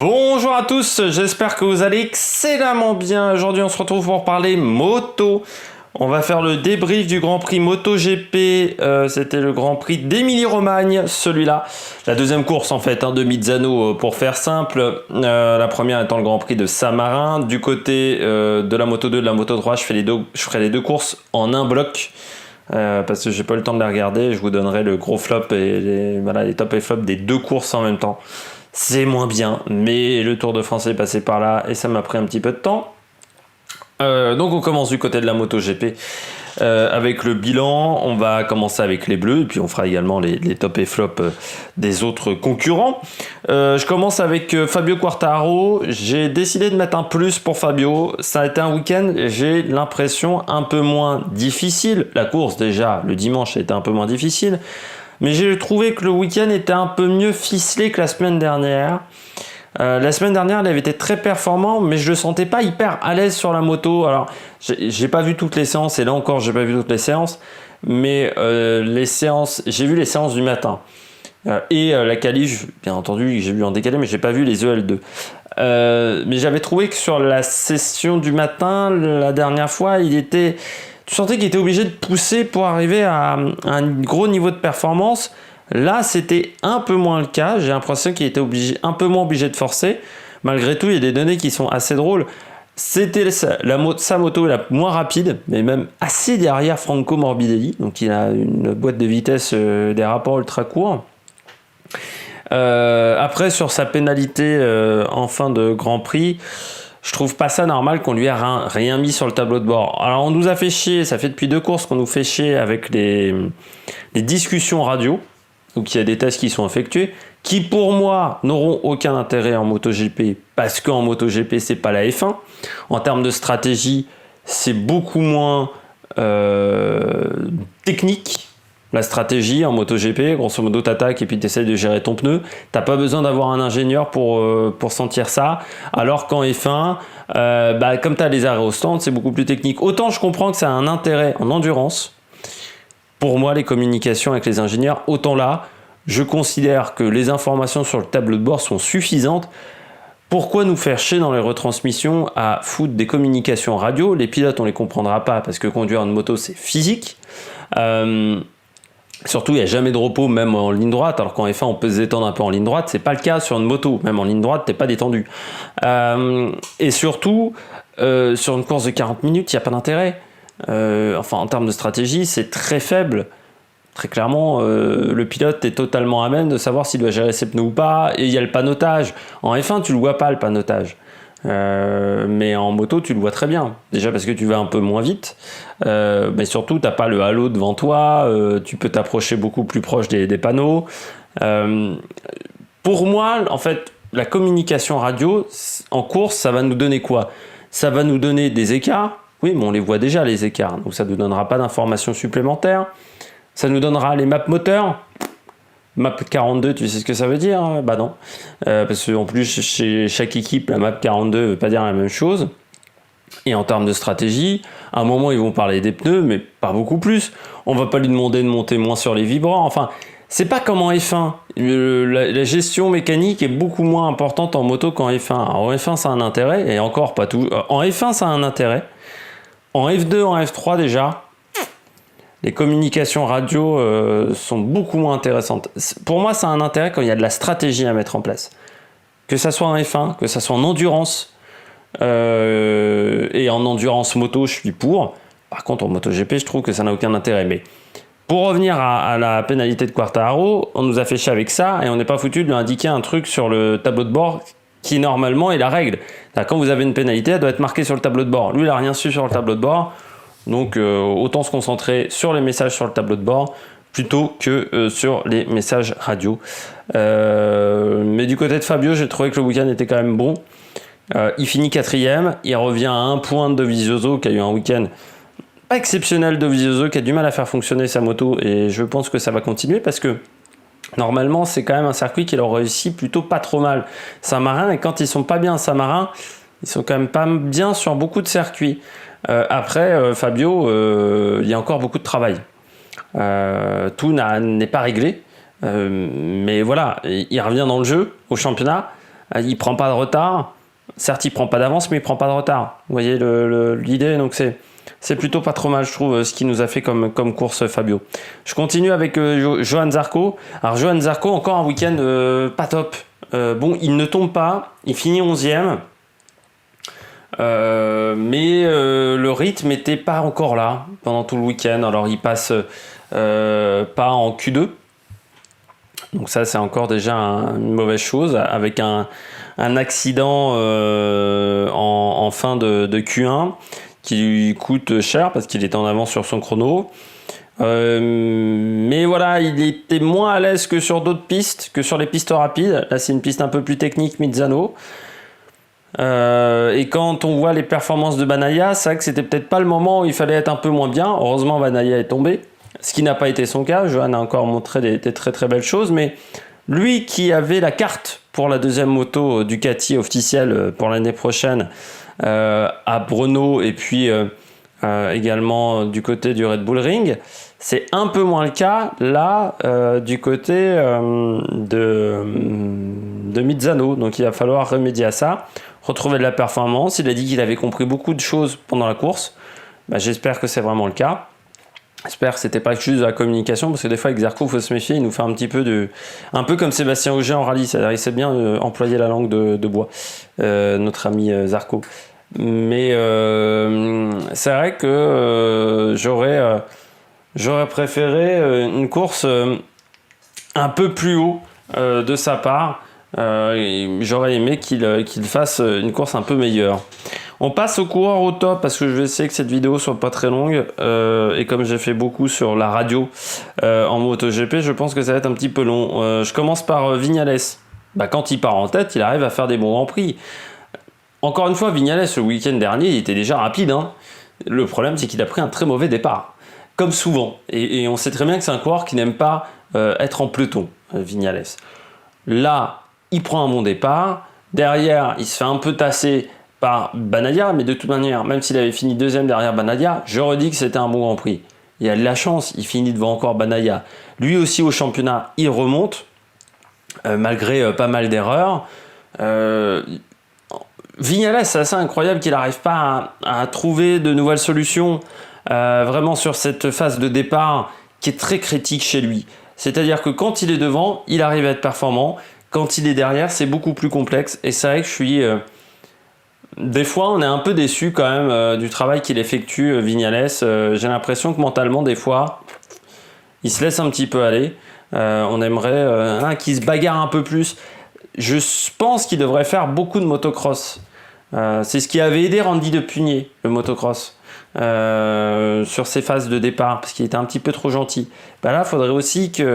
Bonjour à tous, j'espère que vous allez excellemment bien. Aujourd'hui, on se retrouve pour parler moto. On va faire le débrief du Grand Prix MotoGP. C'était le Grand Prix d'Émilie-Romagne, celui-là. La deuxième course, en fait, de Misano, pour faire simple. La première étant le Grand Prix de Saint-Marin. Du côté de la Moto 2 et de la Moto 3, je ferai les deux courses en un bloc. Parce que j'ai pas eu le temps de les regarder. Je vous donnerai le gros flop et les top et flop des deux courses en même temps. C'est moins bien, mais le Tour de France est passé par là et ça m'a pris un petit peu de temps. Donc on commence du côté de la MotoGP avec le bilan. On va commencer avec les bleus et puis on fera également les top et flop des autres concurrents. Je commence avec Fabio Quartararo. J'ai décidé de mettre un plus pour Fabio. Ça a été un week-end, j'ai l'impression, un peu moins difficile. La course déjà, le dimanche, a été un peu moins difficile. Mais j'ai trouvé que le week-end était un peu mieux ficelé que la semaine dernière. La semaine dernière, il avait été très performant, mais je le sentais pas hyper à l'aise sur la moto. Alors, j'ai pas vu toutes les séances, et là encore, j'ai pas vu toutes les séances. Mais j'ai vu les séances du matin. Et la qualif, bien entendu, j'ai vu en décalé, mais j'ai pas vu les EL2. Mais j'avais trouvé que sur la session du matin, la dernière fois, tu sentais qu'il était obligé de pousser pour arriver à un gros niveau de performance. Là, c'était un peu moins le cas. J'ai l'impression qu'il était un peu moins obligé de forcer. Malgré tout, il y a des données qui sont assez drôles. C'était sa moto la moins rapide, mais même assez derrière Franco Morbidelli. Donc, il a une boîte de vitesse, des rapports ultra courts. Après, sur sa pénalité en fin de Grand Prix, je trouve pas ça normal qu'on lui ait rien mis sur le tableau de bord. Alors on nous a fait chier, ça fait depuis deux courses qu'on nous fait chier avec les discussions radio, donc il y a des tests qui sont effectués, qui pour moi n'auront aucun intérêt en MotoGP, parce qu'en MotoGP c'est pas la F1. En termes de stratégie, c'est beaucoup moins technique. La stratégie en MotoGP, grosso modo t'attaques et puis t'essayes de gérer ton pneu. T'as pas besoin d'avoir un ingénieur pour sentir ça. Alors qu'en F1, comme t'as les arrêts au stand, c'est beaucoup plus technique. Autant je comprends que ça a un intérêt en endurance. Pour moi, les communications avec les ingénieurs, autant là, je considère que les informations sur le tableau de bord sont suffisantes. Pourquoi nous faire chier dans les retransmissions à foutre des communications radio? Les pilotes, on les comprendra pas parce que conduire une moto, c'est physique. Surtout, il n'y a jamais de repos, même en ligne droite, alors qu'en F1, on peut se détendre un peu en ligne droite. C'est pas le cas sur une moto. Même en ligne droite, t'es pas détendu. Et surtout, sur une course de 40 minutes, il n'y a pas d'intérêt. En termes de stratégie, c'est très faible. Très clairement, le pilote est totalement à même de savoir s'il doit gérer ses pneus ou pas. Et il y a le panotage. En F1, tu le vois pas, le panotage. Mais en moto tu le vois très bien, déjà parce que tu vas un peu moins vite, mais surtout t'as pas le halo devant toi, tu peux t'approcher beaucoup plus proche des panneaux. Pour moi, en fait, la communication radio en course, ça va nous donner quoi? Ça va nous donner des écarts, oui, mais on les voit déjà les écarts, donc ça ne nous donnera pas d'informations supplémentaires. Ça nous donnera les maps moteurs. Map 42, tu sais ce que ça veut dire? Bah non. Parce qu'en plus, chez chaque équipe, la map 42 ne veut pas dire la même chose. Et en termes de stratégie, à un moment, ils vont parler des pneus, mais pas beaucoup plus. On va pas lui demander de monter moins sur les vibrants. Enfin, c'est pas comme en F1. La gestion mécanique est beaucoup moins importante en moto qu'en F1. Alors, en F1, ça a un intérêt, et encore pas tout. En F1, ça a un intérêt. En F2, en F3, déjà, les communications radio sont beaucoup moins intéressantes. Pour moi, ça a un intérêt quand il y a de la stratégie à mettre en place. Que ça soit en F1, que ça soit en endurance. Et en endurance moto, je suis pour. Par contre, en MotoGP, je trouve que ça n'a aucun intérêt. Mais pour revenir à la pénalité de Quartararo, on nous a fait chier avec ça et on n'est pas foutu de lui indiquer un truc sur le tableau de bord qui, normalement, est la règle. Quand vous avez une pénalité, elle doit être marquée sur le tableau de bord. Lui, il n'a rien su sur le tableau de bord. Donc autant se concentrer sur les messages sur le tableau de bord plutôt que sur les messages radio. Mais du côté de Fabio, j'ai trouvé que le week-end était quand même bon. Il finit 4ème, il revient à 1 point de Dovizioso qui a eu un week-end pas exceptionnel. Dovizioso qui a du mal à faire fonctionner sa moto et je pense que ça va continuer parce que normalement c'est quand même un circuit qui leur réussit plutôt pas trop mal. Saint-Marin, et quand ils sont pas bien à Saint-Marin, ils sont quand même pas bien sur beaucoup de circuits. Après, Fabio, il y a encore beaucoup de travail. Tout n'est pas réglé. Mais voilà, il revient dans le jeu, au championnat. il prend pas de retard. Certes, il prend pas d'avance, mais il prend pas de retard. Vous voyez l'idée, donc c'est plutôt pas trop mal, je trouve, ce qu'il nous a fait comme course Fabio. Je continue avec Johan Zarco. Alors Johan Zarco, encore un week-end pas top. Bon, il ne tombe pas, il finit 11e. Mais le rythme n'était pas encore là pendant tout le week-end. Alors il passe pas en Q2. Donc ça, c'est encore déjà une mauvaise chose, avec un accident en fin de Q1 qui lui coûte cher parce qu'il était en avance sur son chrono. Mais voilà, il était moins à l'aise que sur d'autres pistes, que sur les pistes rapides. Là, c'est une piste un peu plus technique, Misano. Et quand on voit les performances de Bagnaia, c'est vrai que c'était peut-être pas le moment où il fallait être un peu moins bien. Heureusement, Bagnaia est tombé, ce qui n'a pas été son cas. Johan a encore montré des très très belles choses, mais lui qui avait la carte pour la deuxième moto Ducati officielle pour l'année prochaine à Brno et puis également du côté du Red Bull Ring, c'est un peu moins le cas là du côté de Misano. Donc il va falloir remédier à ça, retrouver de la performance. Il a dit qu'il avait compris beaucoup de choses pendant la course. J'espère que c'est vraiment le cas. J'espère que c'était pas juste de la communication, parce que des fois avec Zarco, il faut se méfier, il nous fait un petit peu un peu comme Sébastien Ogier en rallye, c'est-à-dire il sait bien employer la langue de bois, notre ami Zarco. Mais c'est vrai que j'aurais préféré une course un peu plus haut de sa part. J'aurais aimé qu'il fasse une course un peu meilleure. On passe aux coureurs au top, parce que je vais essayer que cette vidéo soit pas très longue, et comme j'ai fait beaucoup sur la radio en MotoGP, je pense que ça va être un petit peu long. Je commence par Viñales. Quand il part en tête, il arrive à faire des bons grands prix. Encore une fois, Viñales, le week-end dernier, il était déjà rapide, hein. Le problème, c'est qu'il a pris un très mauvais départ, comme souvent, et on sait très bien que c'est un coureur qui n'aime pas être en peloton, Viñales. Là, il prend un bon départ, derrière, il se fait un peu tasser par Bagnaia, mais de toute manière, même s'il avait fini deuxième derrière Bagnaia, je redis que c'était un bon Grand Prix. Il a de la chance, il finit devant encore Bagnaia. Lui aussi au championnat, il remonte, malgré pas mal d'erreurs. Viñales, c'est assez incroyable qu'il n'arrive pas à trouver de nouvelles solutions, vraiment sur cette phase de départ qui est très critique chez lui. C'est-à-dire que quand il est devant, il arrive à être performant. Quand il est derrière, c'est beaucoup plus complexe. Et c'est vrai que je suis... Des fois, on est un peu déçu quand même du travail qu'il effectue, Viñales. J'ai l'impression que mentalement, des fois, il se laisse un petit peu aller. On aimerait qu'il se bagarre un peu plus. Je pense qu'il devrait faire beaucoup de motocross. C'est ce qui avait aidé Randy de Punier, le motocross, sur ses phases de départ, parce qu'il était un petit peu trop gentil. Là, il faudrait aussi qu'il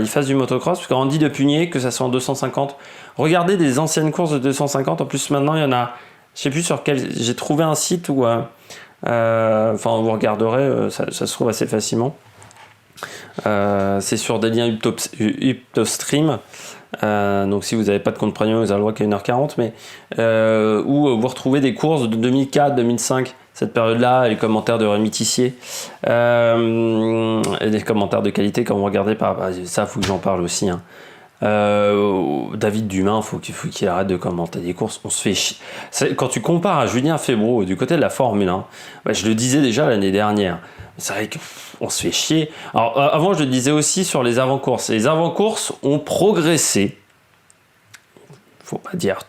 fasse du motocross, parce que Randy de Punier, que ça soit en 250, regardez des anciennes courses de 250. En plus, maintenant, il y en a... Je sais plus sur quel... J'ai trouvé un site où... vous regarderez, ça se trouve assez facilement. C'est sur des liens Uptostream. Donc si vous n'avez pas de compte premium, vous avez le droit qu'à 1h40. Mais où vous retrouvez des courses de 2004, 2005. Cette période-là, les commentaires de Rémi Tissier. Et des commentaires de qualité quand vous regardez. Ça, il faut que j'en parle aussi, hein. David Dumas, faut qu'il arrête de commenter des courses. On se fait chier. Quand tu compares à Julien Febvre du côté de la Formule 1, je le disais déjà l'année dernière, c'est vrai qu'on se fait chier. Alors avant, je le disais aussi sur les avant-courses. Les avant-courses ont progressé. Faut pas dire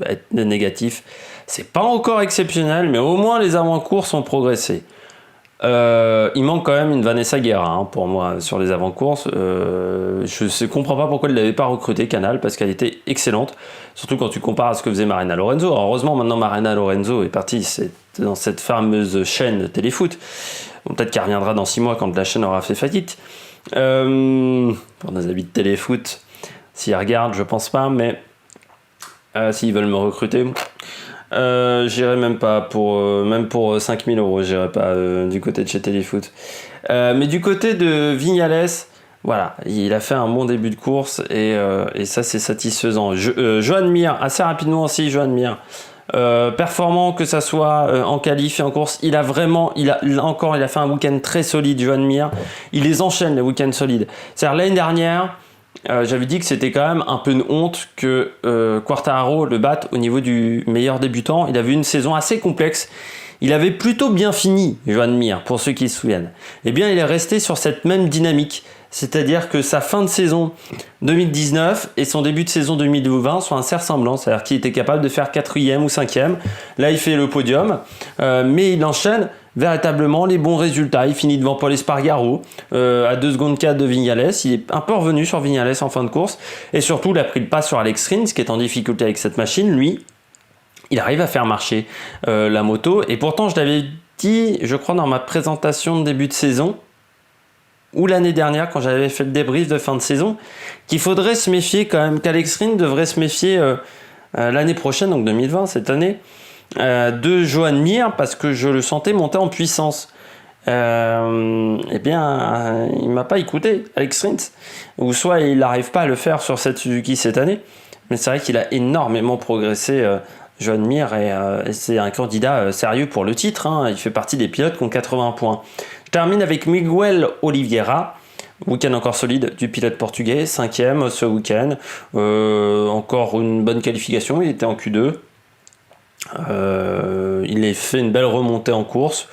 être négatif. C'est pas encore exceptionnel, mais au moins les avant-courses ont progressé. Il manque quand même une Vanessa Guerra pour moi sur les avant-courses. Je ne comprends pas pourquoi il ne l'avait pas recruté, Canal, parce qu'elle était excellente, surtout quand tu compares à ce que faisait Marina Lorenzo. Alors, heureusement maintenant Marina Lorenzo est partie dans cette fameuse chaîne Téléfoot. Peut-être qu'elle reviendra dans 6 mois quand la chaîne aura fait faillite, pour nos amis de Téléfoot. S'ils regardent, je pense pas, mais s'ils veulent me recruter, j'irai même pas même pour 5 000 €, j'irai pas du côté de chez Téléfoot. Mais du côté de Viñales, voilà, il a fait un bon début de course et ça c'est satisfaisant. Joan Mir, assez rapidement aussi, Joan Mir, performant que ça soit en qualif et en course, il a fait un week-end très solide, Joan Mir. Il les enchaîne les week-ends solides. C'est-à-dire l'année dernière, j'avais dit que c'était quand même un peu une honte que Quartararo le batte au niveau du meilleur débutant. Il avait une saison assez complexe. Il avait plutôt bien fini, Joan Mir, pour ceux qui se souviennent. Eh bien, il est resté sur cette même dynamique. C'est-à-dire que sa fin de saison 2019 et son début de saison 2020 sont assez ressemblants. C'est-à-dire qu'il était capable de faire 4e ou 5e. Là, il fait le podium. Mais il enchaîne véritablement les bons résultats. Il finit devant Paul Espargaro à 2 secondes 4 de Vignales. Il est un peu revenu sur Vignales en fin de course. Et surtout, il a pris le pas sur Alex Rins, qui est en difficulté avec cette machine. Lui, il arrive à faire marcher la moto. Et pourtant, je l'avais dit, je crois, dans ma présentation de début de saison, ou l'année dernière, quand j'avais fait le débrief de fin de saison, qu'il faudrait se méfier quand même, qu'Alex Rins devrait se méfier l'année prochaine, donc 2020, cette année, de Joan Mir, parce que je le sentais monter en puissance. Eh bien, il m'a pas écouté, Alex Rins. Ou soit il n'arrive pas à le faire sur cette Suzuki cette année, mais c'est vrai qu'il a énormément progressé, Joan Mir, et c'est un candidat sérieux pour le titre. Il fait partie des pilotes qui ont 80 points. Je termine avec Miguel Oliveira, week-end encore solide du pilote portugais, 5e ce week-end. Encore une bonne qualification, il était en Q2. Il a fait une belle remontée en course.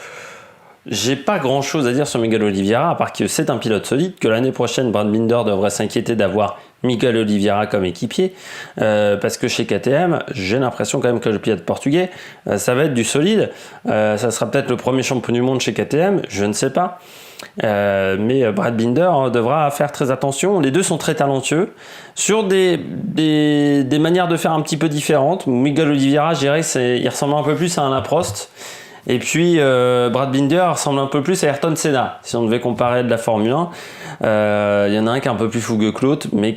J'ai pas grand chose à dire sur Miguel Oliveira, à part que c'est un pilote solide, que l'année prochaine Brad Binder devrait s'inquiéter d'avoir Miguel Oliveira comme équipier, parce que chez KTM, j'ai l'impression quand même que le pilote portugais, ça va être du solide. Ça sera peut-être le premier champion du monde chez KTM, je ne sais pas. Mais Brad Binder devra faire très attention. Les deux sont très talentueux sur des manières de faire un petit peu différentes. Miguel Oliveira, je dirais il ressemble un peu plus à un Prost. Et puis Brad Binder ressemble un peu plus à Ayrton Senna, si on devait comparer de la Formule 1. Il y en a un qui est un peu plus fougueux que l'autre, mais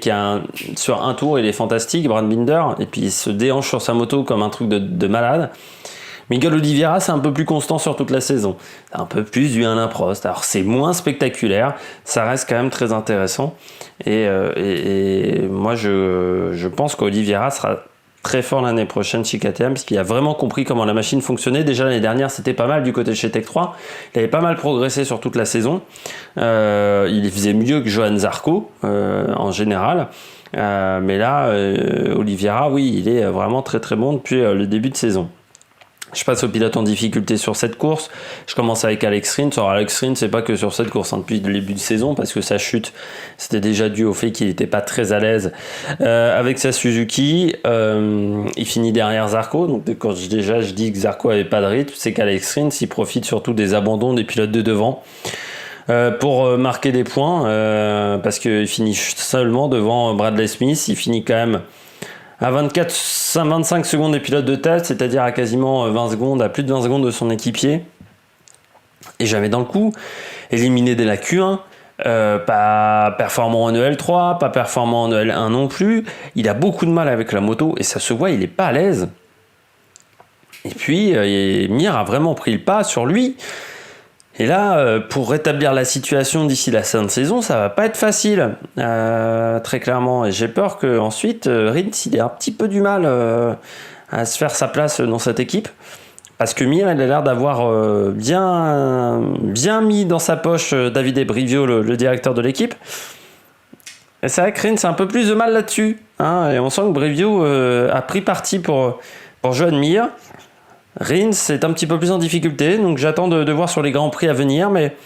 sur un tour, il est fantastique, Brad Binder, et puis il se déhanche sur sa moto comme un truc de malade. Miguel Oliveira, c'est un peu plus constant sur toute la saison. Un peu plus du Alain Prost. Alors c'est moins spectaculaire, ça reste quand même très intéressant. Et moi, je pense qu'Oliveira sera très fort l'année prochaine chez KTM, parce qu'il a vraiment compris comment la machine fonctionnait. Déjà l'année dernière, c'était pas mal du côté de chez Tech 3. Il avait pas mal progressé sur toute la saison. Il faisait mieux que Johan Zarco en général. Mais là, Oliveira, oui, il est vraiment très très bon depuis le début de saison. Je passe au pilote en difficulté sur cette course. Je commence avec Alex Rins. Alors Alex Rins, c'est pas que sur cette course, depuis le début de saison, parce que sa chute, c'était déjà dû au fait qu'il n'était pas très à l'aise avec sa Suzuki. Il finit derrière Zarco. Donc quand je dis que Zarco avait pas de rythme, c'est qu'Alex Rins, il profite surtout des abandons des pilotes de devant pour marquer des points, parce qu'il finit seulement devant Bradley Smith. Il finit quand même à 25 secondes des pilotes de tête, c'est-à-dire à quasiment 20 secondes, à plus de 20 secondes de son équipier. Et jamais dans le coup. Éliminé dès la Q1, pas performant en EL3, pas performant en EL1 non plus. Il a beaucoup de mal avec la moto et ça se voit, il n'est pas à l'aise. Et puis, Mir a vraiment pris le pas sur lui. Et là, pour rétablir la situation d'ici la fin de saison, ça va pas être facile, très clairement. Et j'ai peur qu'ensuite, Rins, il ait un petit peu du mal à se faire sa place dans cette équipe. Parce que Mir, il a l'air d'avoir bien mis dans sa poche Davide Brivio, le directeur de l'équipe. Et c'est vrai que Rins a un peu plus de mal là-dessus. Et on sent que Brivio a pris parti pour Joan Mir. Rins est un petit peu plus en difficulté, donc j'attends de voir sur les grands prix à venir, mais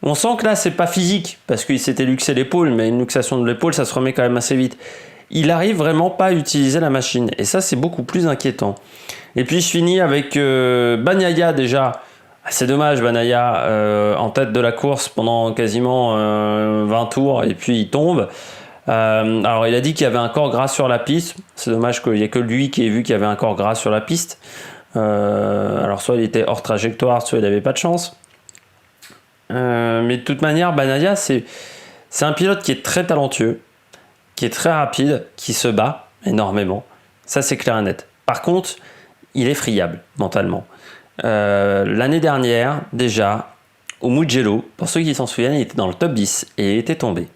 on sent que là c'est pas physique, parce qu'il s'était luxé l'épaule, mais une luxation de l'épaule ça se remet quand même assez vite. Il arrive vraiment pas à utiliser la machine, et ça c'est beaucoup plus inquiétant. Et puis je finis avec Bagnaia déjà. C'est dommage, Bagnaia en tête de la course pendant quasiment 20 tours, et puis il tombe. Alors il a dit qu'il y avait un corps gras sur la piste, c'est dommage qu'il n'y ait que lui qui ait vu qu'il y avait un corps gras sur la piste. Alors soit il était hors trajectoire, soit il n'avait pas de chance. Mais de toute manière, Bagnaia, c'est un pilote qui est très talentueux, qui est très rapide, qui se bat énormément. Ça, c'est clair et net. Par contre, il est friable mentalement. L'année dernière, déjà, au Mugello, pour ceux qui s'en souviennent, il était dans le top 10 et il était tombé.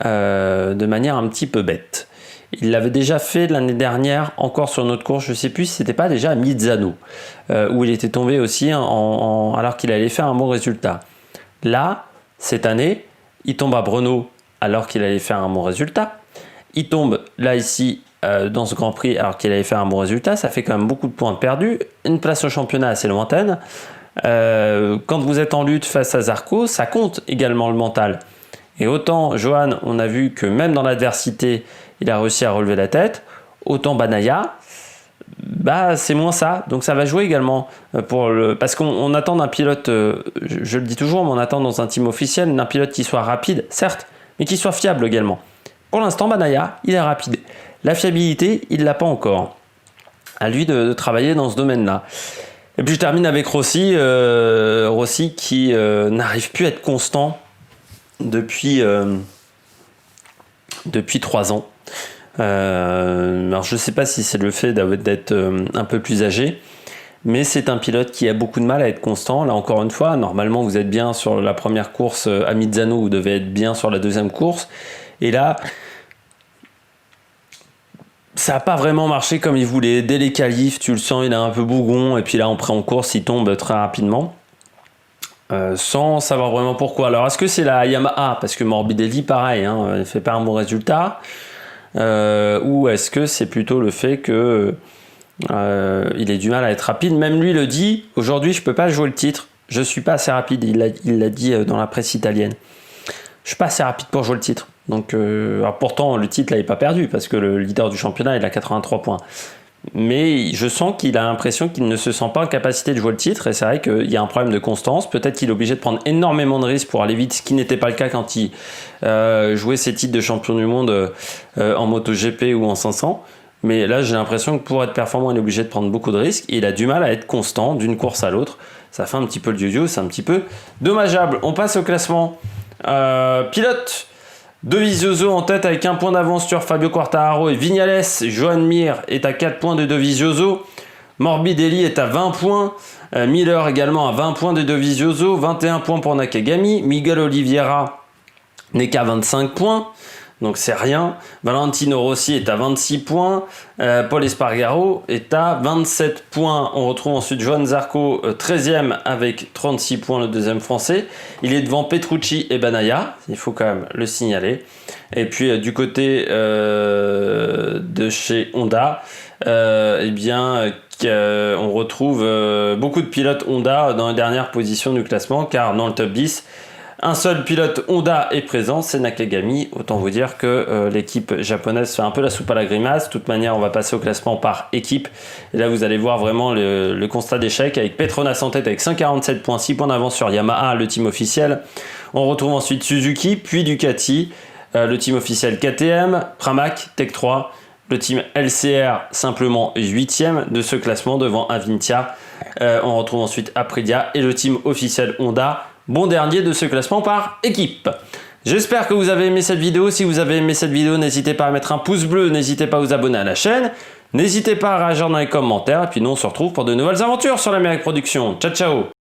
De manière un petit peu bête. Il l'avait déjà fait l'année dernière, encore sur notre course, je ne sais plus si c'était pas déjà à Misano, où il était tombé aussi alors qu'il allait faire un bon résultat. Là, cette année, il tombe à Brno alors qu'il allait faire un bon résultat. Il tombe là ici dans ce Grand Prix alors qu'il allait faire un bon résultat. Ça fait quand même beaucoup de points perdus. Une place au championnat assez lointaine. Quand vous êtes en lutte face à Zarco, ça compte également le mental. Et autant Johan, on a vu que même dans l'adversité, il a réussi à relever la tête. Autant Banaya, bah c'est moins ça. Donc ça va jouer également parce qu'on attend d'un pilote, je le dis toujours, mais on attend dans un team officiel d'un pilote qui soit rapide, certes, mais qui soit fiable également. Pour l'instant, Banaya, il est rapide. La fiabilité, il ne l'a pas encore. À lui de travailler dans ce domaine-là. Et puis je termine avec Rossi. Rossi qui n'arrive plus à être constant depuis 3 ans. Alors je ne sais pas si c'est le fait d'être un peu plus âgé, mais c'est un pilote qui a beaucoup de mal à être constant. Là encore une fois, normalement vous êtes bien sur la première course à Misano, vous devez être bien sur la deuxième course. Et là, ça n'a pas vraiment marché comme il voulait. Dès les qualifs, tu le sens, il est un peu bougon. Et puis là, en course, il tombe très rapidement. Sans savoir vraiment pourquoi. Alors, est-ce que c'est la Yamaha? Parce que Morbidelli, pareil, hein, il ne fait pas un bon résultat. Ou est-ce que c'est plutôt le fait que il ait du mal à être rapide? Même lui le dit, aujourd'hui, je ne peux pas jouer le titre. Je ne suis pas assez rapide. Il l'a dit dans la presse italienne. Je ne suis pas assez rapide pour jouer le titre. Donc, alors pourtant, le titre, là, il n'est pas perdu parce que le leader du championnat, il a 83 points. Mais je sens qu'il a l'impression qu'il ne se sent pas en capacité de jouer le titre. Et c'est vrai qu'il y a un problème de constance. Peut-être qu'il est obligé de prendre énormément de risques pour aller vite, ce qui n'était pas le cas quand il jouait ses titres de champion du monde en MotoGP ou en 500. Mais là, j'ai l'impression que pour être performant, il est obligé de prendre beaucoup de risques. Et il a du mal à être constant d'une course à l'autre. Ça fait un petit peu le yo-yo, c'est un petit peu dommageable. On passe au classement. Pilote, Dovizioso en tête avec 1 point d'avance sur Fabio Quartararo et Viñales. Joan Mir est à 4 points de Dovizioso. Morbidelli est à 20 points. Miller également à 20 points de Dovizioso. 21 points pour Nakagami. Miguel Oliveira n'est qu'à 25 points. Donc c'est rien. Valentino Rossi est à 26 points. Paul Espargaro est à 27 points. On retrouve ensuite Johan Zarco 13e avec 36 points, le deuxième français. Il est devant Petrucci et Banaya. Il faut quand même le signaler. Et puis du côté de chez Honda, on retrouve beaucoup de pilotes Honda dans les dernières positions du classement, car dans le top 10, un seul pilote Honda est présent, c'est Nakagami. Autant vous dire que l'équipe japonaise fait un peu la soupe à la grimace. De toute manière, on va passer au classement par équipe. Et là, vous allez voir vraiment le constat d'échec avec Petronas en tête avec 147 points, 6 points d'avance sur Yamaha, le team officiel. On retrouve ensuite Suzuki, puis Ducati, le team officiel KTM, Pramac, Tech 3, le team LCR simplement 8e de ce classement devant Avintia. On retrouve ensuite Aprilia et le team officiel Honda. Bon dernier de ce classement par équipe. J'espère que vous avez aimé cette vidéo. Si vous avez aimé cette vidéo, n'hésitez pas à mettre un pouce bleu, n'hésitez pas à vous abonner à la chaîne, n'hésitez pas à réagir dans les commentaires, et puis nous on se retrouve pour de nouvelles aventures sur l'Amérique Production. Ciao ciao.